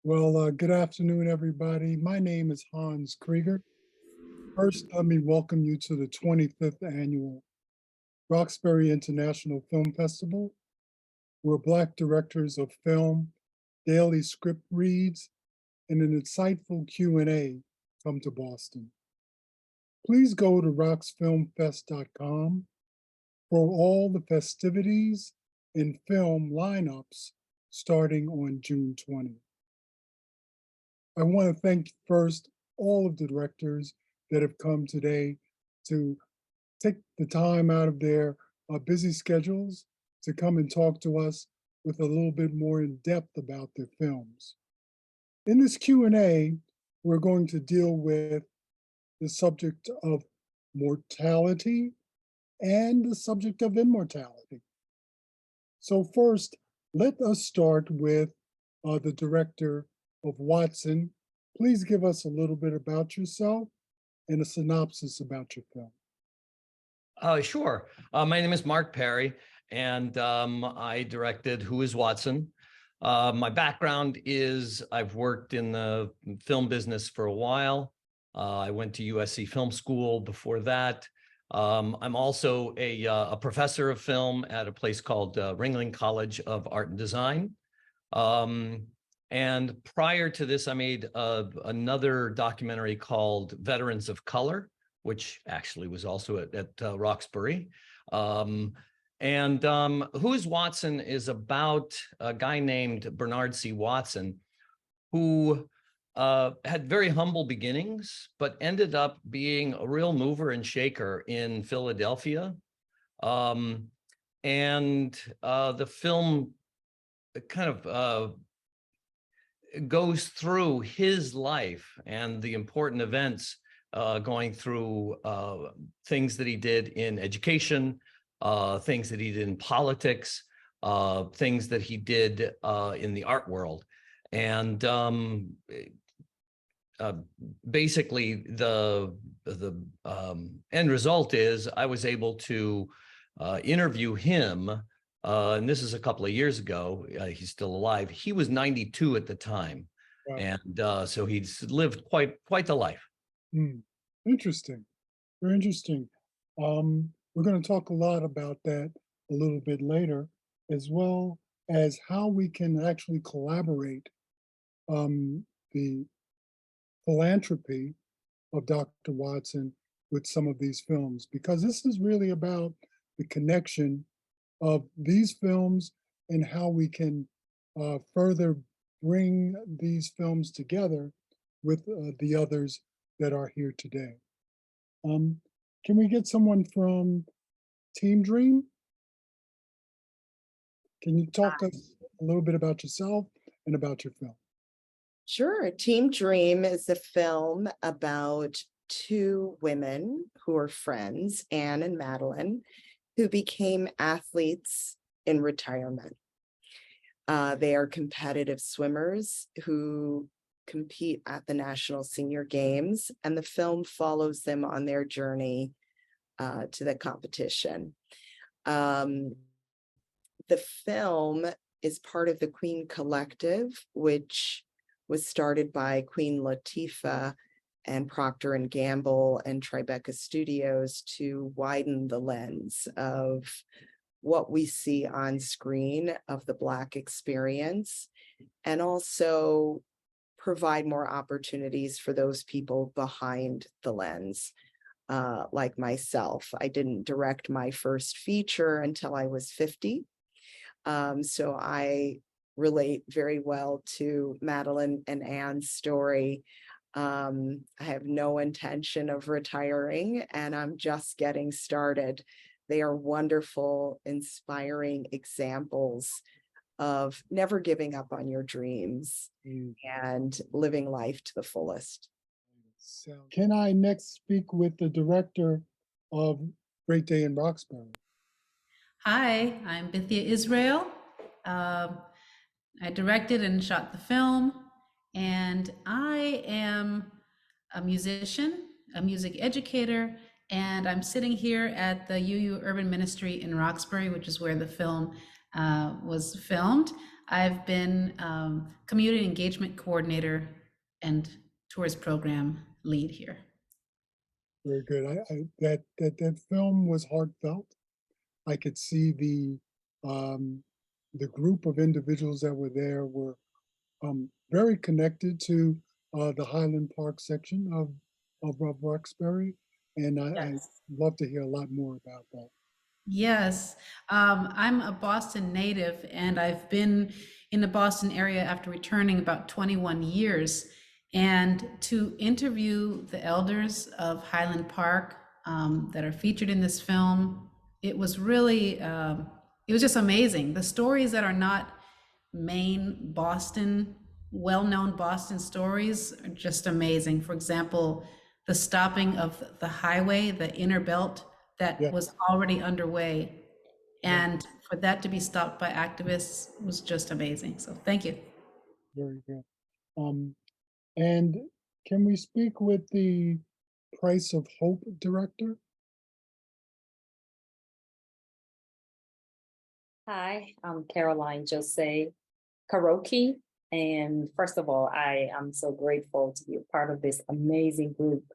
Good afternoon, everybody. My name is Hans Krieger. First, let me welcome you to the 25th Annual Roxbury International Film Festival, where Black directors of film, daily script reads, and an insightful Q&A come to Boston. Please go to ROXFILMFest.com for all the festivities and film lineups starting on June 20th. I want to thank first all of the directors that have come today to take the time out of their busy schedules to come and talk to us with a little bit more in depth about their films. In this Q&A, we're going to deal with the subject of mortality and the subject of immortality. So first, let us start with the director of Watson. Please give us a little bit about yourself and a synopsis about your film. Sure. My name is Mark Parry, and I directed Who is Watson? My background is I've worked in the film business for a while. I went to USC Film School before that. I'm also a professor of film at a place called Ringling College of Art and Design. And prior to this, I made another documentary called Veterans of Color, which actually was also at Roxbury. Who is Watson is about a guy named Bernard C. Watson, who had very humble beginnings, but ended up being a real mover and shaker in Philadelphia. The film kind of goes through his life and the important events going through things that he did in education, things that he did in politics, things that he did in the art world. And basically the end result is I was able to interview him. And this is a couple of years ago. He's still alive. He was 92 at the time. Wow. And so he's lived quite the life. Interesting. Very interesting. We're going to talk a lot about that a little bit later, as well as how we can actually collaborate the philanthropy of Dr. Watson with some of these films, because this is really about the connection of these films and how we can further bring these films together with the others that are here today. Can we get someone from Team Dream? Can you talk us a little bit about yourself and about your film? Sure. Team Dream is a film about two women who are friends, Anne and Madeline, who became athletes in retirement. They are competitive swimmers who compete at the National Senior Games, and the film follows them on their journey to the competition. The film is part of the Queen Collective, which was started by Queen Latifah and Procter & Gamble and Tribeca Studios to widen the lens of what we see on screen of the Black experience, and also provide more opportunities for those people behind the lens, like myself. I didn't direct my first feature until I was 50. So I relate very well to Madeline and Anne's story. I have no intention of retiring, and I'm just getting started. They are wonderful, inspiring examples of never giving up on your dreams and living life to the fullest. So, can I next speak with the director of Great Day in Roxbury? Hi, I'm Bithyah Israel. I directed and shot the film, and I am a musician, a music educator, and I'm sitting here at the UU Urban Ministry in Roxbury, which is where the film was filmed. I've been community engagement coordinator and tourist program lead here. Very good. That film was heartfelt. I could see the group of individuals that were there were very connected to the Highland Park section of Roxbury, and I Yes. love to hear a lot more about that. Yes, I'm a Boston native, and I've been in the Boston area after returning about 21 years. And to interview the elders of Highland Park that are featured in this film, it was really, it was just amazing. The stories that are not main Boston, well-known Boston stories are just amazing. For example, the stopping of the highway, the inner belt that Yeah. was already underway. Yeah. And for that to be stopped by activists was just amazing. So thank you. Very good. And can we speak with the Price of Hope director? Hi, I'm Caroline Josey Karoki. And first of all, I am so grateful to be a part of this amazing group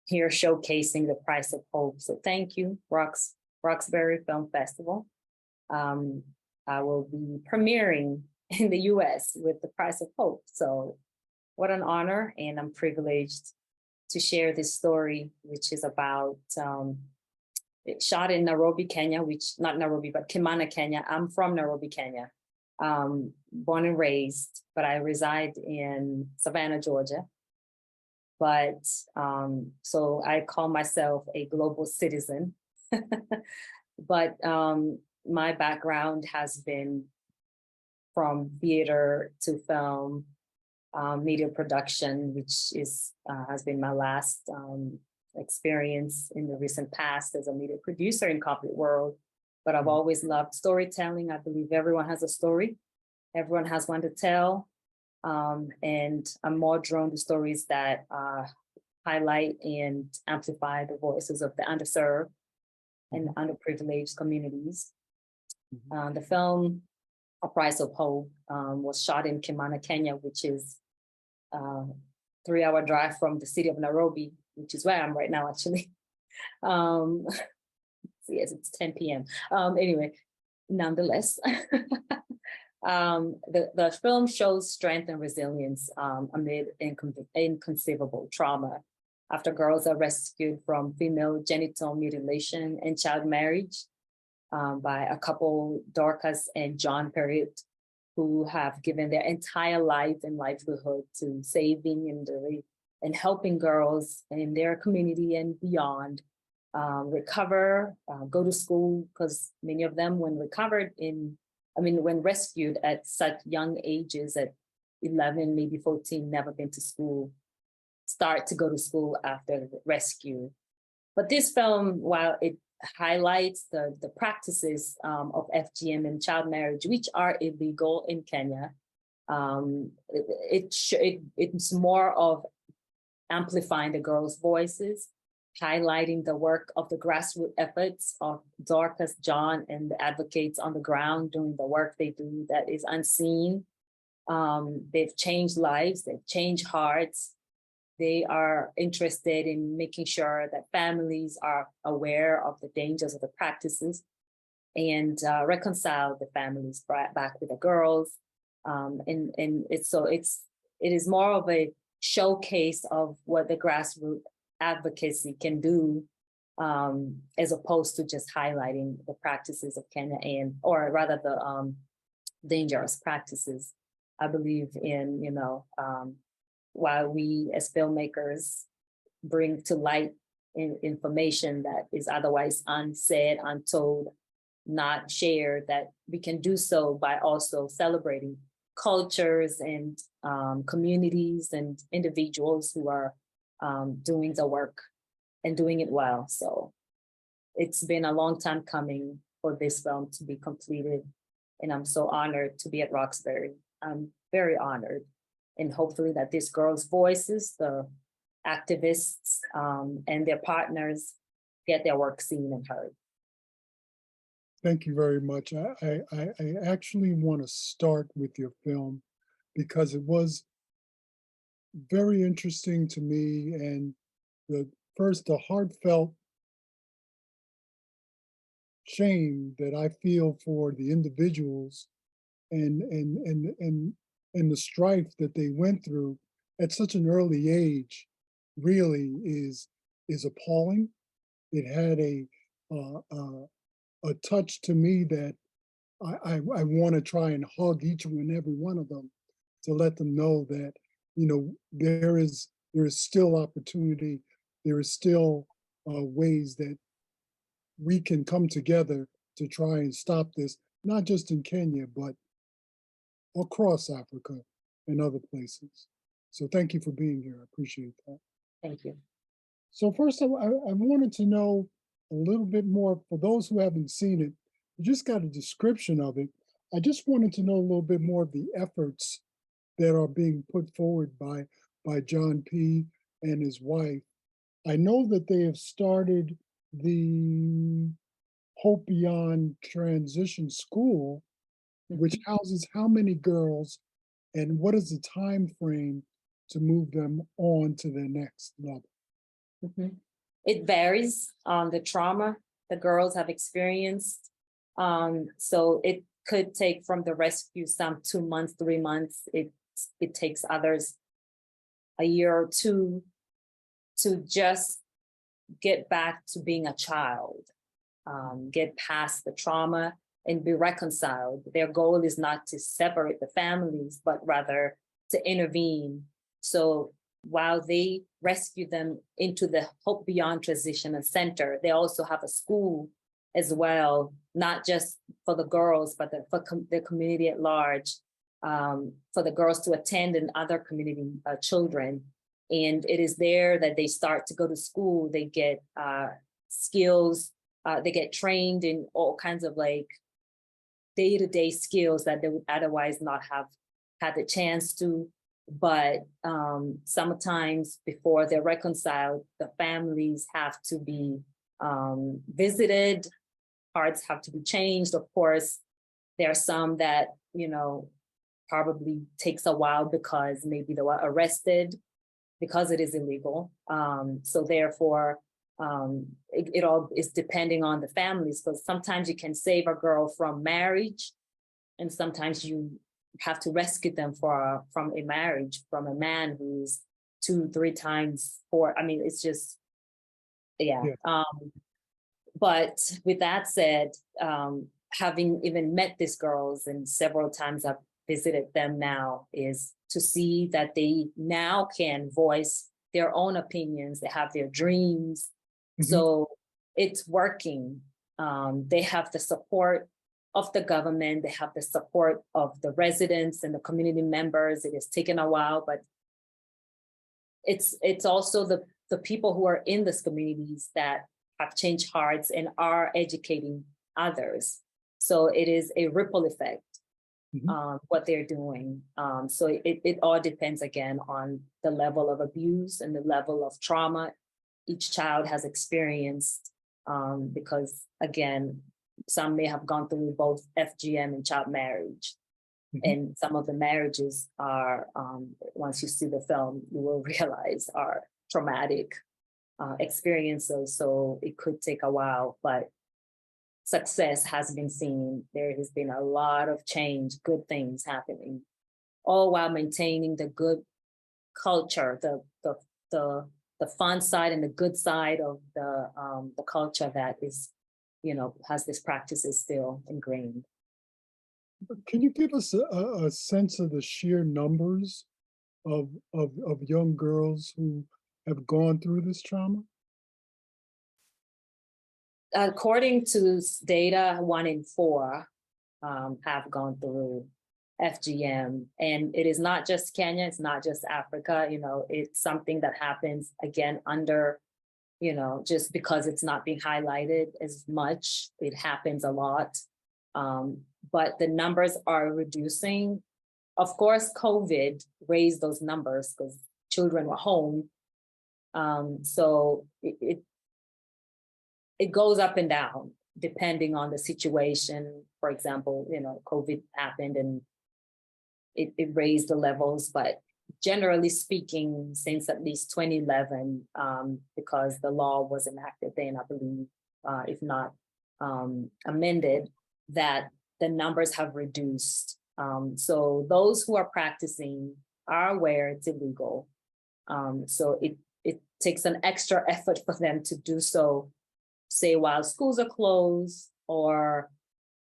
here showcasing the Price of Hope. So thank you, Roxbury Film Festival. I will be premiering in the US with the Price of Hope. So what an honor, and I'm privileged to share this story, which is about it's shot in Nairobi, Kenya, not Nairobi, but Kimana, Kenya. I'm from Nairobi, Kenya, born and raised, but I reside in Savannah, Georgia. But so I call myself a global citizen. But my background has been from theater to film, media production, which has been my last experience in the recent past as a media producer in corporate world. But I've always loved storytelling. I believe everyone has a story. Everyone has one to tell. And I'm more drawn to stories that highlight and amplify the voices of the underserved and underprivileged communities. The film, A Price of Hope, was shot in Kimana, Kenya, which is a 3-hour drive from the city of Nairobi, which is where I'm right now, actually. Yes, it's 10 p.m. Anyway, nonetheless, the film shows strength and resilience amid inconceivable trauma after girls are rescued from female genital mutilation and child marriage by a couple, Dorcas and John Parry, who have given their entire life and livelihood to saving and helping girls in their community and beyond recover, go to school, because many of them, when rescued at such young ages, at 11, maybe 14, never been to school, start to go to school after rescue. But this film, while it highlights the practices of FGM and child marriage, which are illegal in Kenya, it's more of amplifying the girls' voices, highlighting the work of the grassroots efforts of Dorcas, John, and the advocates on the ground doing the work they do that is unseen. They've changed lives, they've changed hearts. They are interested in making sure that families are aware of the dangers of the practices and reconcile the families back with the girls. It is more of a showcase of what the grassroots advocacy can do, as opposed to just highlighting the practices of Kenya or rather the dangerous practices. I believe in, while we as filmmakers bring to light information that is otherwise unsaid, untold, not shared, that we can do so by also celebrating cultures and communities and individuals who are doing the work and doing it well. So it's been a long time coming for this film to be completed. And I'm so honored to be at Roxbury. I'm very honored. And hopefully that these girls' voices, the activists and their partners, get their work seen and heard. Thank you very much. I actually want to start with your film because it was very interesting to me, and the heartfelt shame that I feel for the individuals and the strife that they went through at such an early age really is appalling. It had a touch to me that I want to try and hug each and every one of them to let them know that, you know, there is still opportunity. There is still ways that we can come together to try and stop this, not just in Kenya, but across Africa and other places. So thank you for being here. I appreciate that. Thank you. So first, I wanted to know a little bit more, for those who haven't seen it, you just got a description of it. I just wanted to know a little bit more of the efforts that are being put forward by John P. and his wife. I know that they have started the Hope Beyond Transition School, which houses how many girls, and what is the time frame to move them on to the next level? It varies on the trauma the girls have experienced. So it could take from the rescue some 2 months, 3 months. It takes others a year or two to just get back to being a child, get past the trauma and be reconciled. Their goal is not to separate the families, but rather to intervene. So while they rescue them into the Hope Beyond Transition Center, they also have a school as well, not just for the girls, but for the community at large, for the girls to attend and other community children. And it is there that they start to go to school. They get skills, they get trained in all kinds of like day-to-day skills that they would otherwise not have had the chance to. But sometimes before they're reconciled, the families have to be visited, hearts have to be changed. Of course, there are some that, you know, probably takes a while because maybe they were arrested because it is illegal. So therefore, it all is depending on the families, because sometimes you can save a girl from marriage, and sometimes you have to rescue them from a marriage, from a man who's 2-3 times 4. I mean, it's just, yeah. But with that said, having even met these girls, and several times I've visited them now, is to see that they now can voice their own opinions. They have their dreams. So it's working. They have the support of the government. They have the support of the residents and the community members. It has taken a while, but it's also the people who are in these communities that have changed hearts and are educating others. So it is a ripple effect, what they're doing. So it all depends again on the level of abuse and the level of trauma each child has experienced, because again, some may have gone through both FGM and child marriage. And some of the marriages are, once you see the film, you will realize are traumatic experiences. So it could take a while, but success has been seen. There has been a lot of change, good things happening, all while maintaining the good culture, the fun side and the good side of the culture that is, you know, has this practices still ingrained. Can you give us a sense of the sheer numbers of young girls who have gone through this trauma? According to data, 1 in 4 have gone through FGM. And it is not just Kenya, it's not just Africa, you know, it's something that happens again under, you know, just because it's not being highlighted as much, it happens a lot. But the numbers are reducing. Of course, COVID raised those numbers because children were home. So it goes up and down. depending on the situation. For example, COVID happened and it raised the levels, but generally speaking, since at least 2011, because the law was enacted then, I believe, if not amended, that the numbers have reduced. So those who are practicing are aware it's illegal. So it takes an extra effort for them to do so, say while schools are closed, or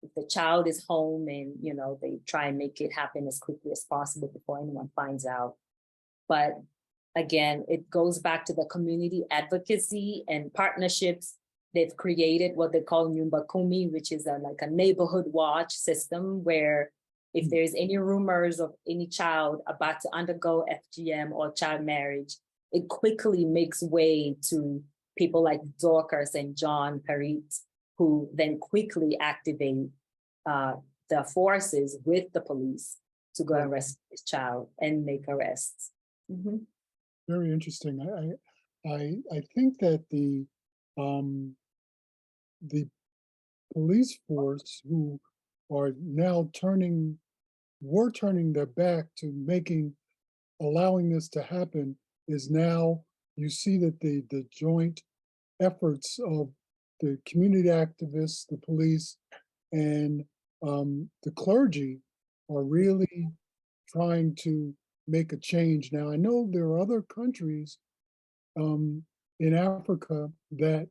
if the child is home and they try and make it happen as quickly as possible before anyone finds out. But again, it goes back to the community advocacy and partnerships. They've created what they call Nyumba Kumi, which is like a neighborhood watch system where if there's any rumors of any child about to undergo FGM or child marriage, it quickly makes way to people like Dorcas and John Parry, who then quickly activate the forces with the police to go and rescue this child and make arrests. Mm-hmm. Very interesting. I think that the police force who are now were turning their back to allowing this to happen is now, you see that the joint efforts of the community activists, the police, and the clergy are really trying to make a change. Now, I know there are other countries in Africa that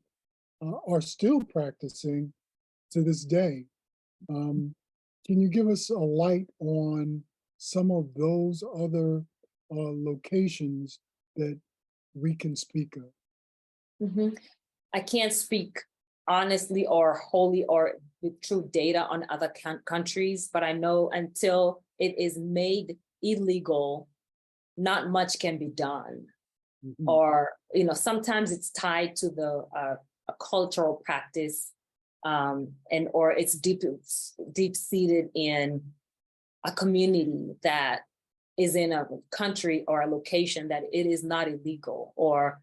are still practicing to this day. Can you give us a light on some of those other locations that we can speak of? Mm-hmm. I can't speak honestly or wholly or with true data on other countries, but I know until it is made illegal, not much can be done. Mm-hmm. Or, sometimes it's tied to a cultural practice, or it's deep-seated in a community that is in a country or a location that it is not illegal, or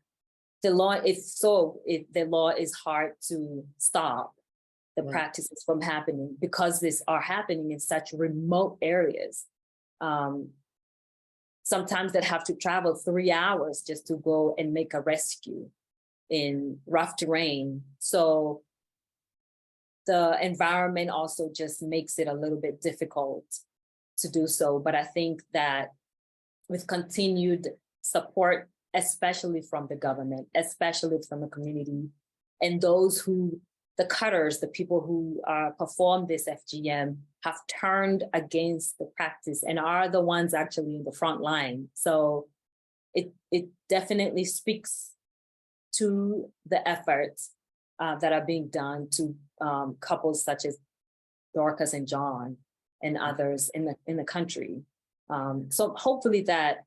the law the law is hard to stop the right. practices from happening because these are happening in such remote areas. Sometimes they have to travel 3 hours just to go and make a rescue in rough terrain. So the environment also just makes it a little bit difficult to do so. But I think that with continued support, especially from the government, especially from the community, and the cutters, the people who perform this FGM, have turned against the practice and are the ones actually in the front line. So it definitely speaks to the efforts that are being done to couples such as Dorcas and John and others in the country. So hopefully that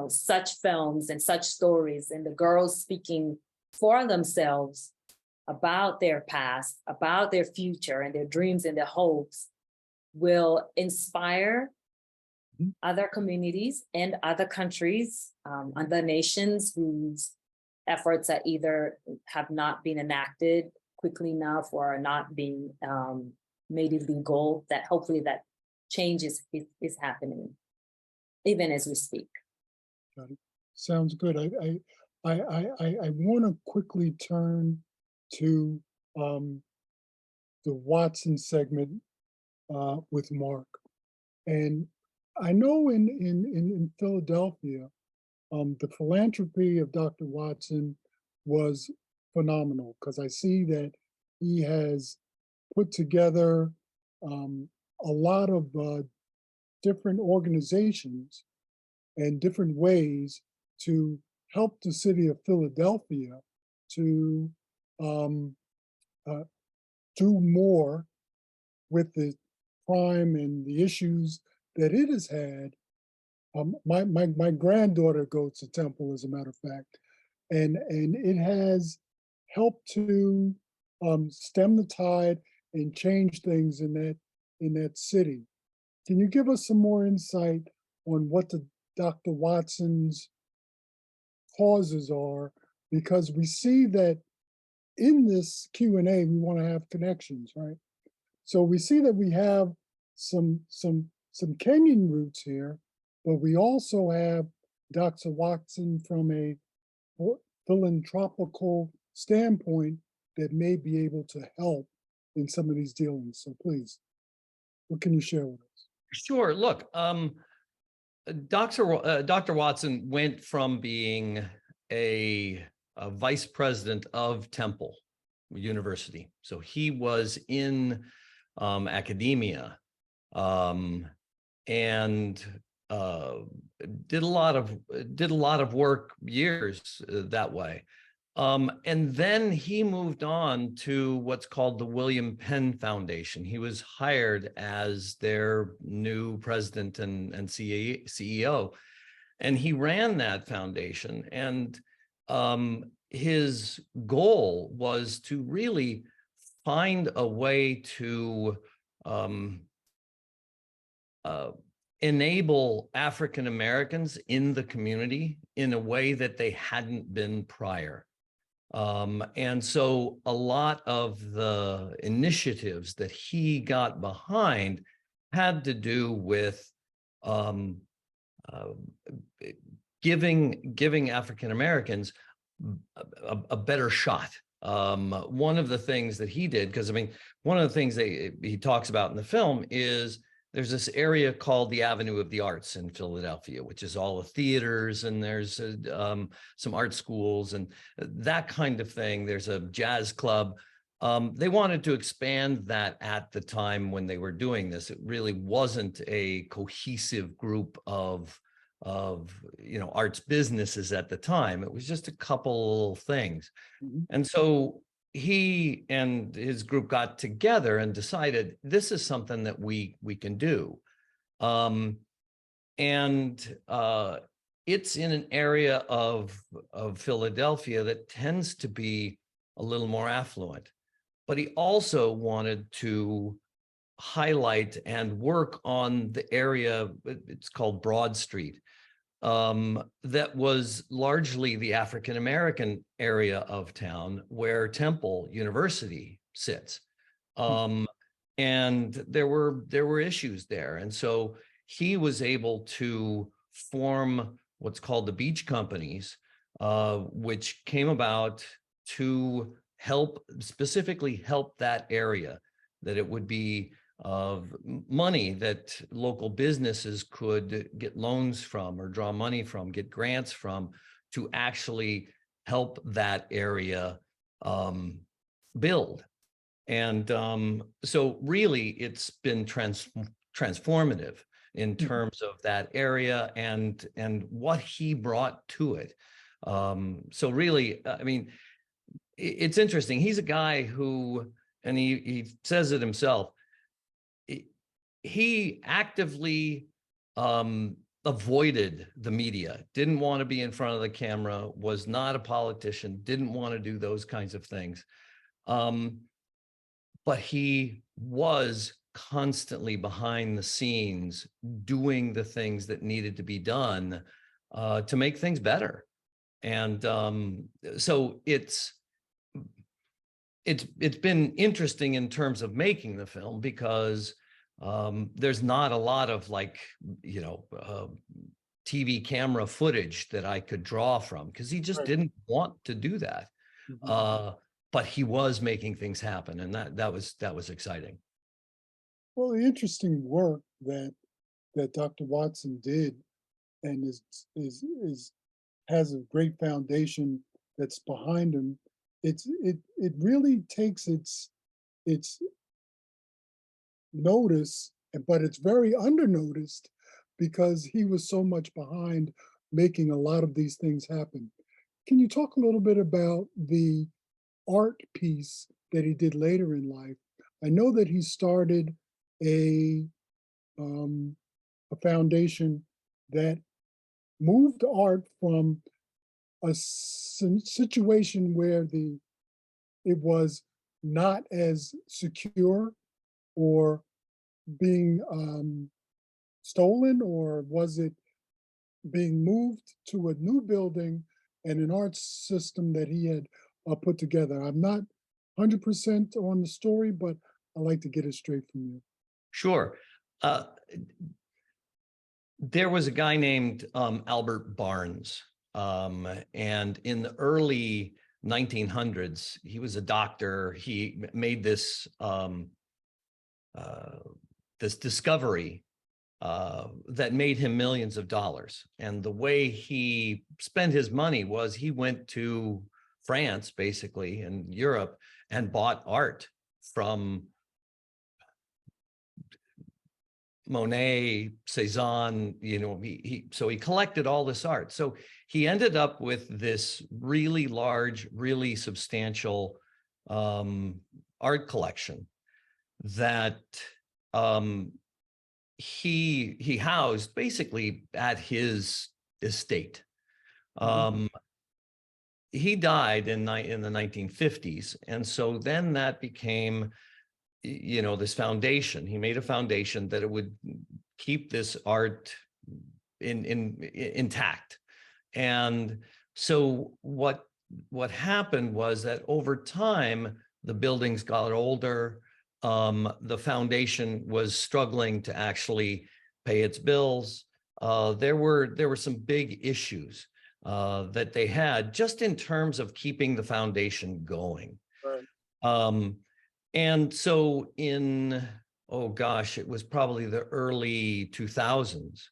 such films and such stories and the girls speaking for themselves about their past, about their future and their dreams and their hopes will inspire other communities and other countries, other nations whose efforts that either have not been enacted quickly enough or are not being made illegal, that hopefully that change is happening, even as we speak. Sounds good. I want to quickly turn to the Watson segment with Mark. And I know in Philadelphia, the philanthropy of Dr. Watson was phenomenal, because I see that he has put together a lot of different organizations and different ways to help the city of Philadelphia to do more with the crime and the issues that it has had. My granddaughter goes to Temple, as a matter of fact, and it has helped to stem the tide and change things in that city. Can you give us some more insight on what the Dr. Watson's causes are? Because we see that in this Q&A, we want to have connections, right? So we see that we have some Kenyan roots here, but we also have Dr. Watson from a philanthropical standpoint that may be able to help in some of these dealings. So please, what can you share with us? Sure. Look, Dr. Watson went from being a vice president of Temple University. So he was in academia and did a lot of work years that way. And then he moved on to what's called the William Penn Foundation. He was hired as their new president and CEO, and he ran that foundation. And his goal was to really find a way to enable African Americans in the community in a way that they hadn't been prior. And so a lot of the initiatives that he got behind had to do with giving African Americans a better shot. One of the things that he did, because I mean, one of the things that he talks about in the film is there's this area called the Avenue of the Arts in Philadelphia, which is all the theaters, and there's some art schools and that kind of thing. There's a jazz club. They wanted to expand that at the time when they were doing this. It really wasn't a cohesive group of arts businesses at the time. It was just a couple of little things. Mhm. And so he and his group got together and decided this is something that we can do. It's in an area of Philadelphia that tends to be a little more affluent. But he also wanted to highlight and work on the area, it's called Broad Street, that was largely the African American area of town where Temple University sits. And there were issues there. And so he was able to form what's called the beach companies, which came about to specifically help that area, that it would be money that local businesses could get loans from or draw money from, get grants from, to actually help that area build. And so really it's been transformative in terms of that area and what he brought to it. So really, I mean, it's interesting. He's a guy who, and he says it himself, he actively avoided the media, didn't want to be in front of the camera, was not a politician, didn't want to do those kinds of things. But he was constantly behind the scenes doing the things that needed to be done to make things better. And so it's been interesting in terms of making the film, because there's not a lot of TV camera footage that I could draw from, because he just didn't want to do that. But he was making things happen, and that was exciting. Well, the interesting work that Dr. Watson did, and has a great foundation that's behind him. It really takes its notice, but it's very undernoticed because he was so much behind making a lot of these things happen. Can you talk a little bit about the art piece that he did later in life? I know that he started a foundation that moved art from a situation where it was not as secure or being stolen, or was it being moved to a new building and an art system that he had put together. I'm not 100% on the story, but I like to get it straight from you. Sure. There was a guy named Albert Barnes, and in the early 1900s, he was a doctor. He made this this discovery that made him millions of dollars. And the way he spent his money was he went to France, basically, and Europe, and bought art from Monet, Cezanne, you know, so he collected all this art. So he ended up with this really large, really substantial art collection that he housed basically at his estate. He died in the 1950s, and so then that became, you know, this foundation. He made a foundation that it would keep this art intact. And so what happened was that over time, the buildings got older. The foundation was struggling to actually pay its bills. There were some big issues that they had just in terms of keeping the foundation going. Right. And so in, oh gosh, it was probably the early 2000s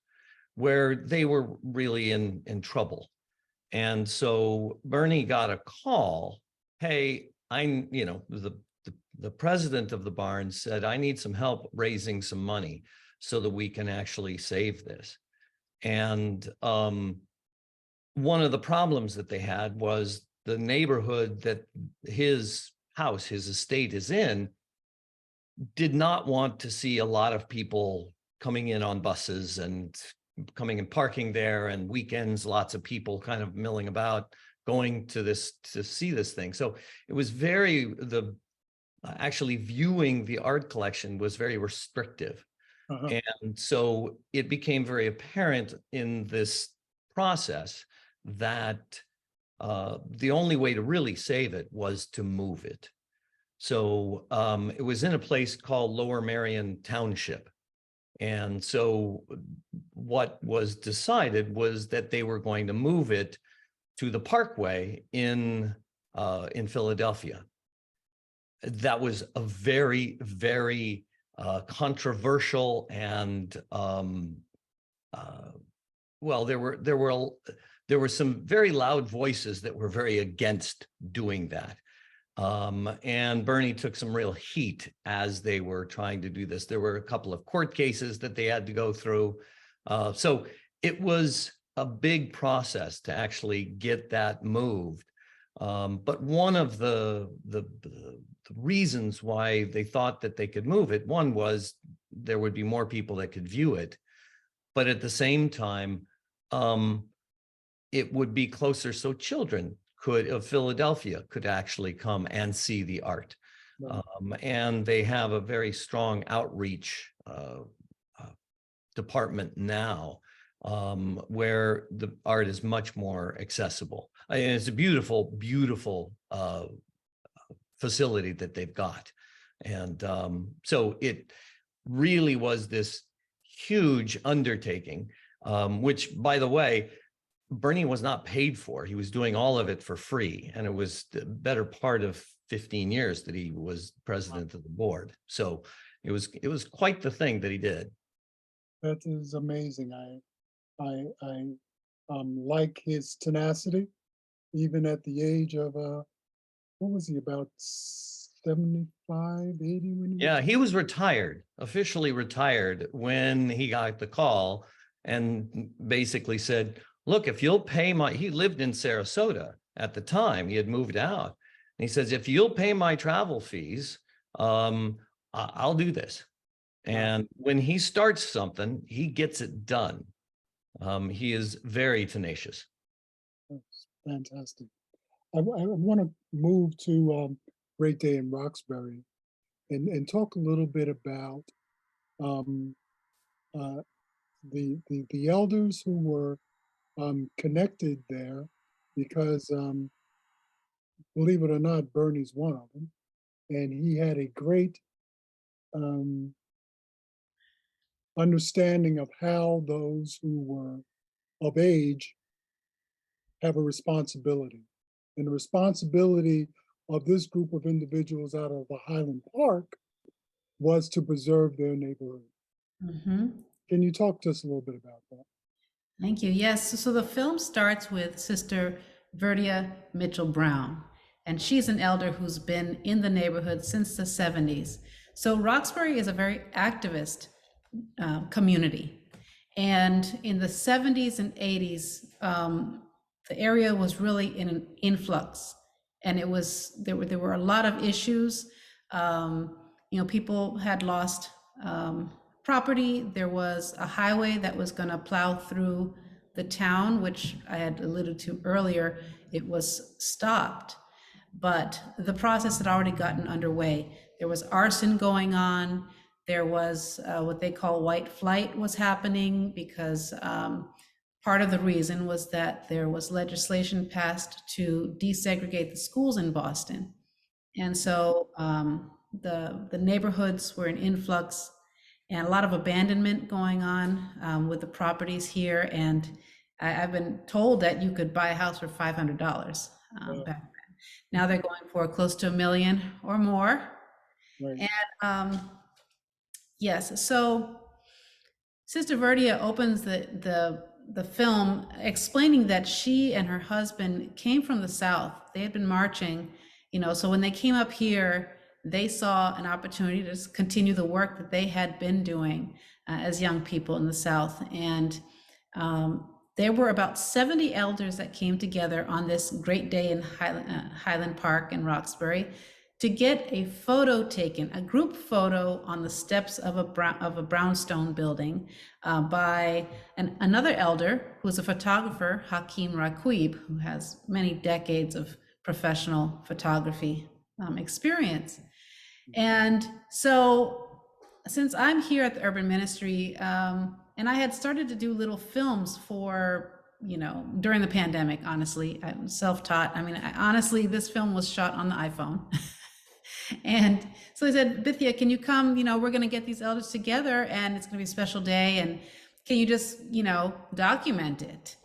where they were really in trouble. And so Bernie got a call, hey, you know, the president of the Barnes said, I need some help raising some money so that we can actually save this. And one of the problems that they had was the neighborhood that his house, his estate is in, did not want to see a lot of people coming in on buses and coming and parking there, and weekends, lots of people kind of milling about going to see this thing. So it was actually viewing the art collection was very restrictive. And so it became very apparent in this process that the only way to really save it was to move it. So it was in a place called Lower Merion Township. And so what was decided was that they were going to move it to the Parkway in Philadelphia. That was a very, very controversial and well, there were some very loud voices that were very against doing that. And Bernie took some real heat as they were trying to do this. There were a couple of court cases that they had to go through. So it was a big process to actually get that moved. But one of the reasons why they thought that they could move it, one was there would be more people that could view it. But at the same time, it would be closer so children of Philadelphia could actually come and see the art. Right. And they have a very strong outreach department now, where the art is much more accessible. And it's a beautiful, beautiful facility that they've got. And so it really was this huge undertaking, which, by the way, Bernie was not paid for. He was doing all of it for free. And it was the better part of 15 years that he was president of the board. So it was quite the thing that he did. That is amazing. I like his tenacity, even at the age of, what was he, about 75, 80 when he Yeah, he was retired, officially retired when he got the call and basically said, look, if you'll pay he lived in Sarasota at the time, he had moved out. And he says, if you'll pay my travel fees, I'll do this. And when he starts something, he gets it done. He is very tenacious. That's fantastic. I want to move to Great Day in Roxbury and talk a little bit about the elders who were connected there, because believe it or not, Bernie's one of them. And he had a great understanding of how those who were of age have a responsibility. And the responsibility of this group of individuals out of the Highland Park was to preserve their neighborhood. Can you talk to us a little bit about that? Thank you. Yes. So the film starts with Sister Bithyah Mitchell Brown, and she's an elder who's been in the neighborhood since the 70s. So Roxbury is a very activist community. And in the 70s and 80s, the area was really in an influx, and there were a lot of issues. People had lost property. There was a highway that was going to plow through the town, which I had alluded to earlier. It was stopped, but the process had already gotten underway. There was arson going on. There was what they call white flight was happening because part of the reason was that there was legislation passed to desegregate the schools in Boston. And so the neighborhoods were in influx and a lot of abandonment going on with the properties here. And I've been told that you could buy a house for $500 back then. Now they're going for close to $1 million or more. Right. And yes, so Sister Bithyah opens the film explaining that she and her husband came from the South. They had been marching, so when they came up here, they saw an opportunity to continue the work that they had been doing as young people in the South. And there were about 70 elders that came together on this great day in Highland Park in Roxbury to get a photo taken, a group photo on the steps of a brownstone building by another elder who's a photographer, Hakeem Raqib, who has many decades of professional photography experience. And so since I'm here at the Urban Ministry, and I had started to do little films for, during the pandemic, honestly, I'm self-taught. I mean, honestly, this film was shot on the iPhone. And so I said, Bithyah, can you come? We're going to get these elders together and it's going to be a special day. And can you just, document it?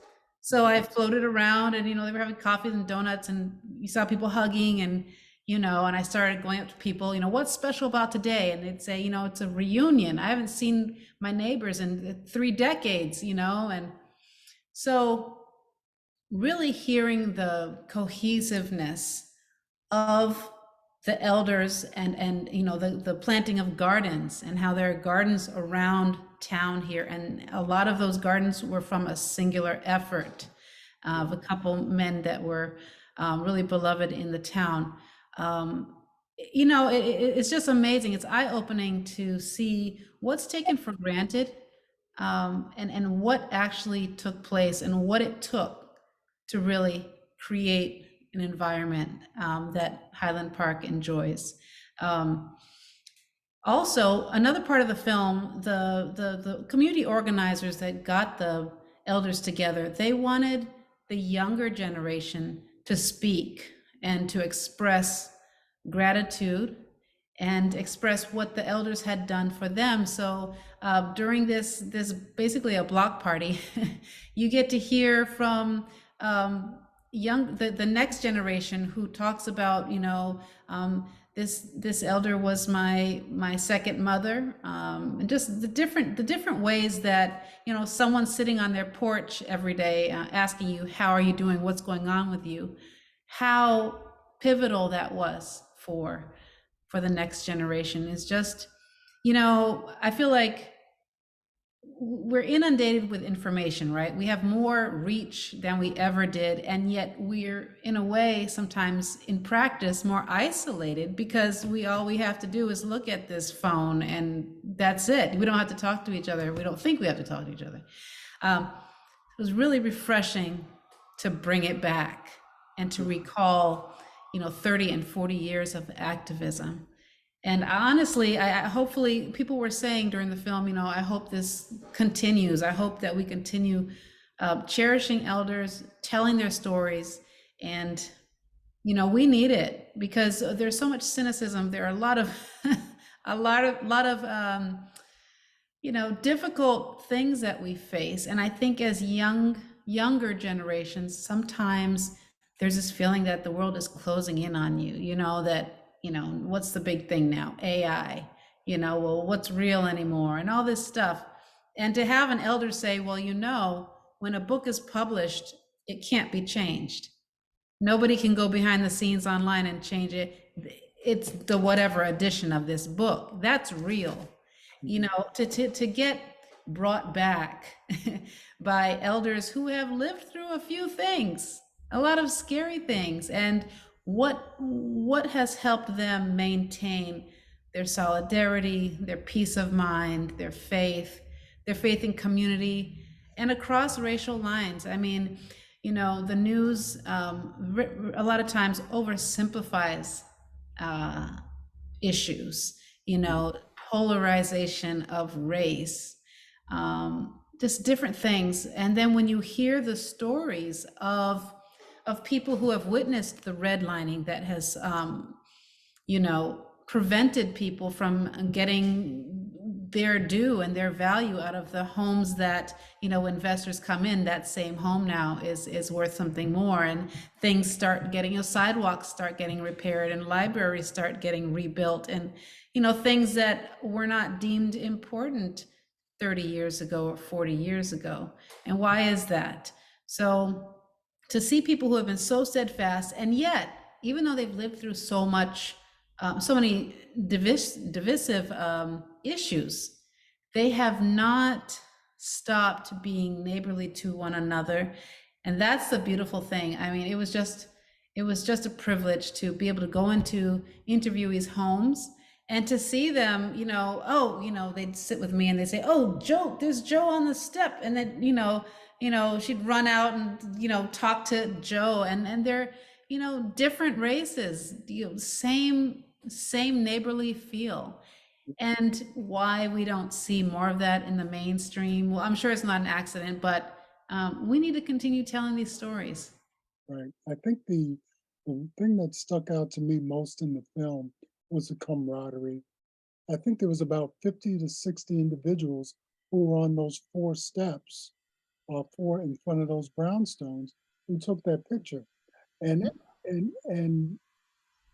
So I floated around and, they were having coffees and donuts and you saw people hugging and, and I started going up to people, what's special about today? And they'd say, it's a reunion. I haven't seen my neighbors in 3 decades, and so really hearing the cohesiveness of the elders and the planting of gardens and how there are gardens around town here. And a lot of those gardens were from a singular effort of a couple men that were really beloved in the town. It's just amazing. It's eye-opening to see what's taken for granted and what actually took place and what it took to really create an environment that Highland Park enjoys. Also, another part of the film, the community organizers that got the elders together, they wanted the younger generation to speak and to express gratitude and express what the elders had done for them. So during this basically a block party, you get to hear from the next generation who talks about, this elder was my second mother, and just the different ways that, someone sitting on their porch every day asking you, how are you doing? What's going on with you? How pivotal that was for the next generation is just, I feel like we're inundated with information, right? We have more reach than we ever did. And yet we're in a way, sometimes in practice, more isolated because all we have to do is look at this phone and that's it. We don't have to talk to each other. We don't think we have to talk to each other. It was really refreshing to bring it back and to recall, 30 and 40 years of activism. And honestly, hopefully people were saying during the film, I hope this continues. I hope that we continue cherishing elders, telling their stories, and we need it because there's so much cynicism. There are a lot of, a lot of, difficult things that we face. And I think as younger generations, sometimes there's this feeling that the world is closing in on you, what's the big thing now? AI, well, what's real anymore? And all this stuff. And to have an elder say, well, when a book is published, it can't be changed. Nobody can go behind the scenes online and change it. It's the whatever edition of this book. That's real. To get brought back by elders who have lived through a few things, a lot of scary things, and what has helped them maintain their solidarity, their peace of mind, their faith in community, and across racial lines. I mean, the news a lot of times oversimplifies issues, polarization of race, just different things. And then when you hear the stories of people who have witnessed the redlining that has, prevented people from getting their due and their value out of the homes that, investors come in, that same home now is worth something more, and things start getting, sidewalks start getting repaired and libraries start getting rebuilt, and, things that were not deemed important 30 years ago or 40 years ago. And why is that? So to see people who have been so steadfast, and yet, even though they've lived through so much, so many divisive issues, they have not stopped being neighborly to one another. And that's the beautiful thing. I mean, it was just a privilege to be able to go into interviewees' homes and to see them, they'd sit with me and they'd say, oh, Joe, there's Joe on the step. And then, she'd run out and, talk to Joe, and they're, different races, same neighborly feel. And why we don't see more of that in the mainstream, well, I'm sure it's not an accident, but we need to continue telling these stories. Right. I think the thing that stuck out to me most in the film was the camaraderie. I think there was about 50 to 60 individuals who were on those 4 steps, 4 in front of those brownstones, who took that picture. And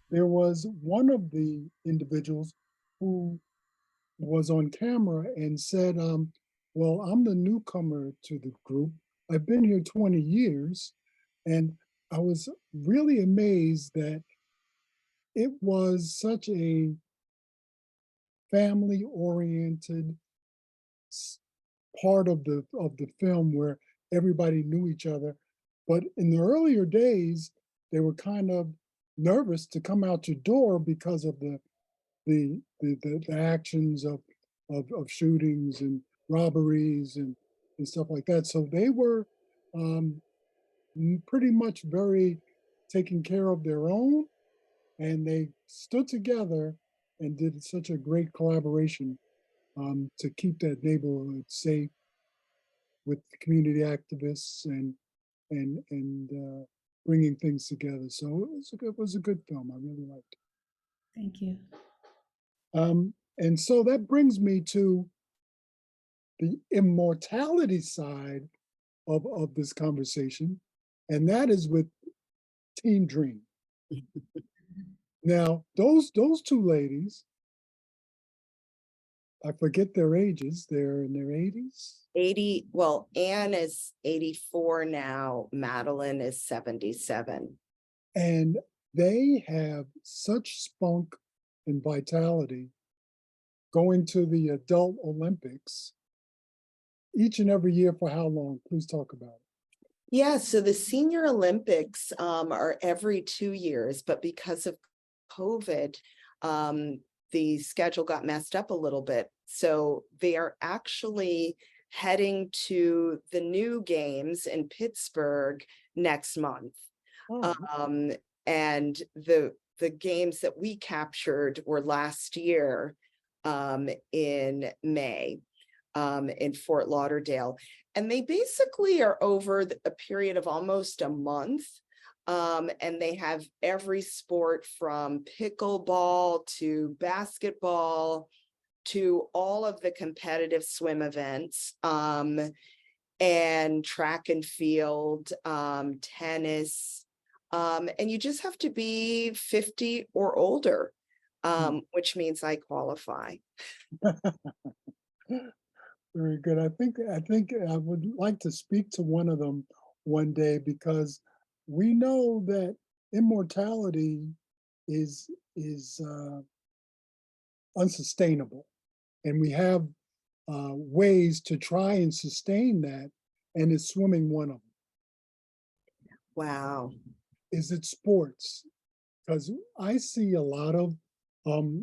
there was one of the individuals who was on camera and said, well, I'm the newcomer to the group. I've been here 20 years. And I was really amazed that it was such a family-oriented part of the film where everybody knew each other. But in the earlier days, they were kind of nervous to come out your door because of the actions of shootings and robberies and stuff like that. So they were pretty much very taking care of their own, and they stood together and did such a great collaboration to keep that neighborhood safe with community activists and bringing things together. So it was a good film. I really liked it. Thank you. And so that brings me to the immortality side of this conversation, and that is with Teen Dream. Now, those 2 ladies, I forget their ages. They're in their 80s. 80. Well, Anne is 84 now. Madeline is 77. And they have such spunk and vitality going to the adult Olympics each and every year. For how long? Please talk about it. Yeah, so the Senior Olympics are every 2 years, but because of COVID, the schedule got messed up a little bit. So they are actually heading to the new games in Pittsburgh next month. Oh. And the games that we captured were last year in May in Fort Lauderdale. And they basically are over a period of almost a month. And they have every sport from pickleball to basketball to all of the competitive swim events, and track and field, tennis. And you just have to be 50 or older, which means I qualify. Very good. I think I would like to speak to one of them one day, because we know that immortality is unsustainable, and we have ways to try and sustain that, and is swimming one of them. Wow. Is it sports? Because I see a lot of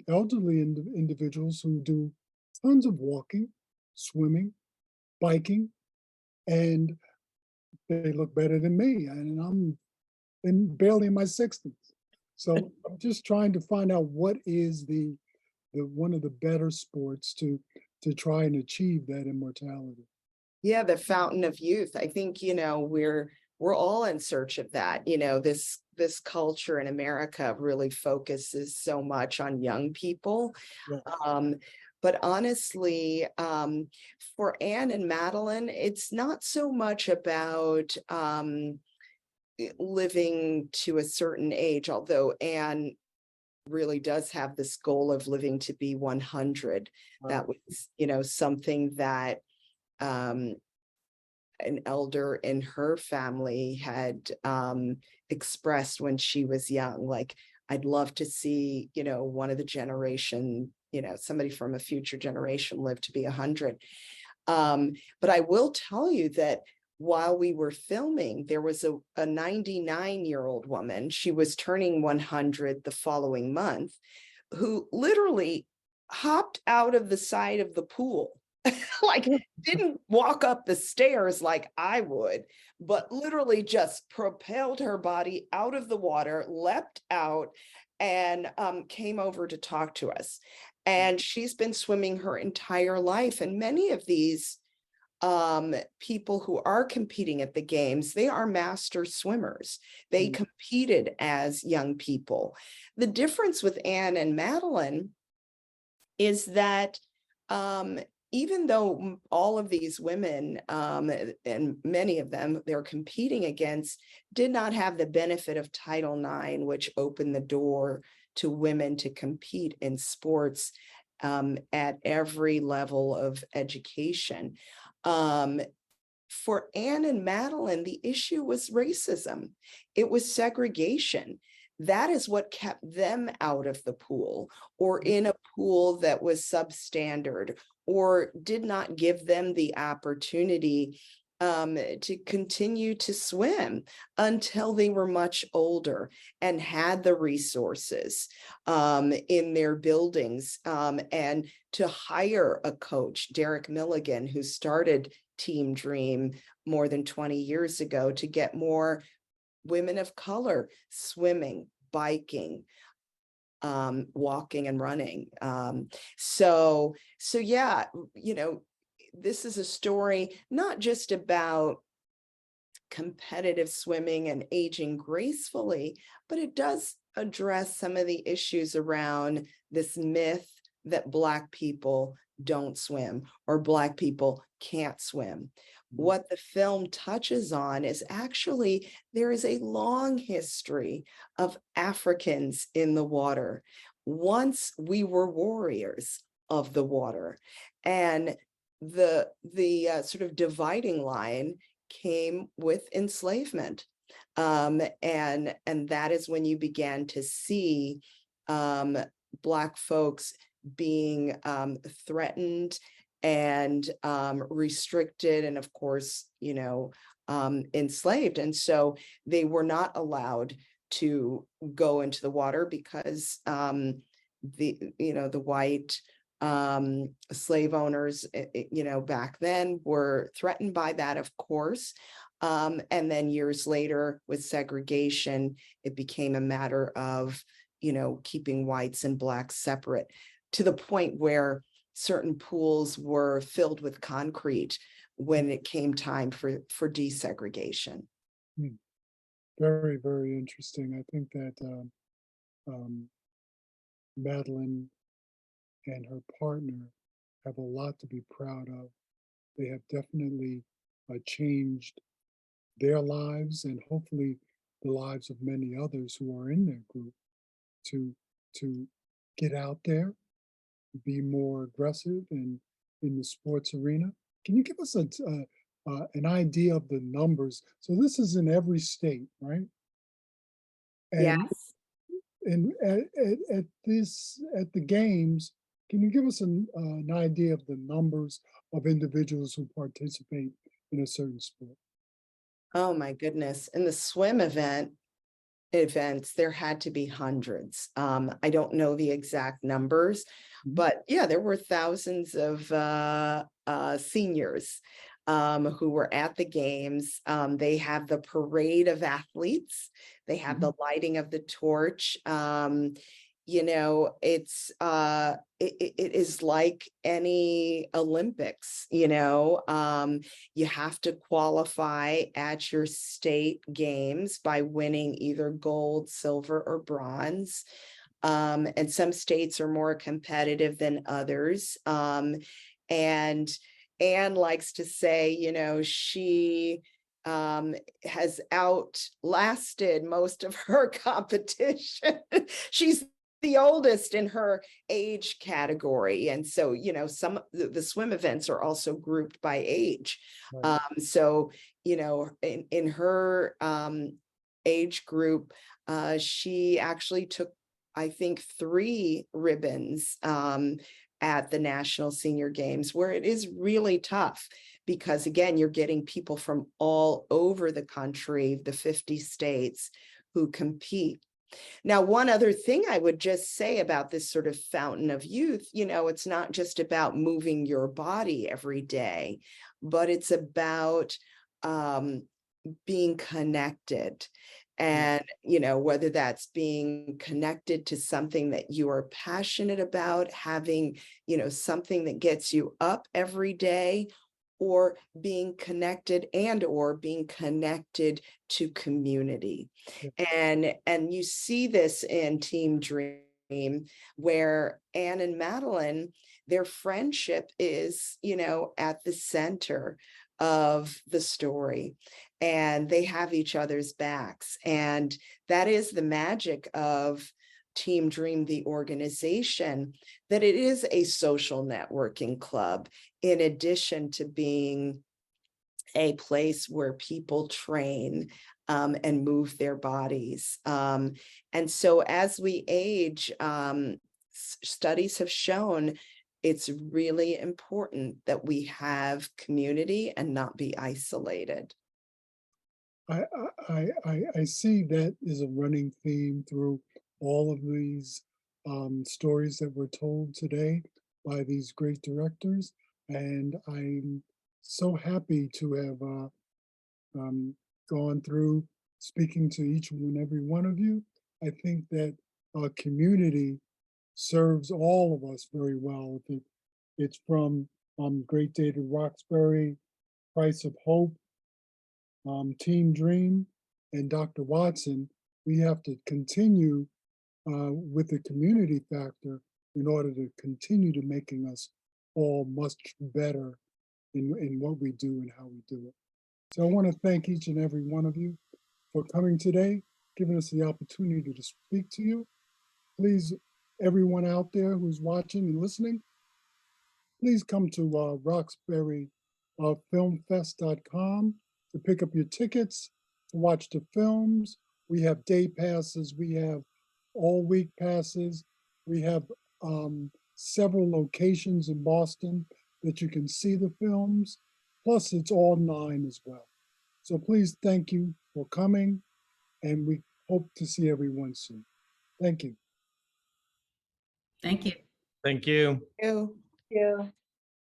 elderly individuals who do tons of walking, swimming, biking, and they look better than me, and I'm barely in my 60s. So I'm just trying to find out what is the one of the better sports to try and achieve that immortality. Yeah, the fountain of youth. I think, we're all in search of that. This culture in America really focuses so much on young people. Yeah. But honestly, for Anne and Madeline, it's not so much about living to a certain age, although Anne really does have this goal of living to be 100. That was, something that an elder in her family had expressed when she was young. Like, I'd love to see, one of the generation, somebody from a future generation live to be 100. But I will tell you that while we were filming, there was a 99-year-old woman. She was turning 100 the following month, who literally hopped out of the side of the pool. Like, didn't walk up the stairs like I would, but literally just propelled her body out of the water, leapt out, and came over to talk to us. And she's been swimming her entire life. And many of these people who are competing at the games, they are master swimmers. They competed as young people. The difference with Anne and Madeline is that even though all of these women, and many of them they're competing against, did not have the benefit of Title IX, which opened the door to women to compete in sports at every level of education. For Anne and Madeline, the issue was racism. It was segregation. That is what kept them out of the pool, or in a pool that was substandard, or did not give them the opportunity to continue to swim until they were much older and had the resources in their buildings, and to hire a coach, Derek Milligan, who started Team Dream more than 20 years ago, to get more women of color swimming, biking, walking and running. So yeah, this is a story not just about competitive swimming and aging gracefully, but it does address some of the issues around this myth that Black people don't swim, or Black people can't swim. What the film touches on is actually there is a long history of Africans in the water. Once we were warriors of the water, and the sort of dividing line came with enslavement. And that is when you began to see Black folks being threatened and restricted, and of course, enslaved. And so they were not allowed to go into the water because the white slave owners, back then were threatened by that, of course. And then years later, with segregation, it became a matter of, keeping whites and Blacks separate, to the point where certain pools were filled with concrete when it came time for desegregation. Very, very interesting. I think that Madeline and her partner have a lot to be proud of. They have definitely changed their lives and hopefully the lives of many others who are in their group to get out there, be more aggressive in the sports arena. Can you give us an idea of the numbers? So this is in every state, right? And Yes. and at the games, can you give us an idea of the numbers of individuals who participate in a certain sport? Oh my goodness. In the swim events, there had to be hundreds. I don't know the exact numbers, but yeah, there were thousands of seniors who were at the games. They have the parade of athletes. They have the lighting of the torch. You know, it's it is like any Olympics, you know. You have to qualify at your state games by winning either gold, silver, or bronze. And some states are more competitive than others. And Anne likes to say, you know, she has outlasted most of her competition. She's the oldest in her age category. And so, you know, some the swim events are also grouped by age. Right. So, you know, in her age group, she actually took, I think, 3 ribbons at the National Senior Games, where it is really tough because, again, you're getting people from all over the country, the 50 states, who compete. Now, one other thing I would just say about this sort of fountain of youth, you know, it's not just about moving your body every day, but it's about being connected. And, you know, whether that's being connected to something that you are passionate about, having, you know, something that gets you up every day, or being connected to community. And you see this in Team Dream, where Anne and Madeline, their friendship is, you know, at the center of the story, and they have each other's backs. And that is the magic of Team Dream, the organization, that it is a social networking club, in addition to being a place where people train and move their bodies. And so as we age, studies have shown it's really important that we have community and not be isolated. I see that is a running theme through all of these stories that were told today by these great directors, and I'm so happy to have gone through speaking to each and every one of you. I think that community serves all of us very well. It's from Great David Roxbury, Price of Hope, Team Dream, and Dr. Watson. We have to continue with the community factor in order to continue to making us all much better in what we do and how we do it. So I want to thank each and every one of you for coming today, giving us the opportunity to speak to you. Please, everyone out there who's watching and listening, please come to Roxbury filmfest.com to pick up your tickets, to watch the films. We have day passes, we have all week passes, we have several locations in Boston that you can see the films, plus it's online as well. So please, thank you for coming, and we hope to see everyone soon. Thank you. Thank you. Thank you. Thank you. Yeah.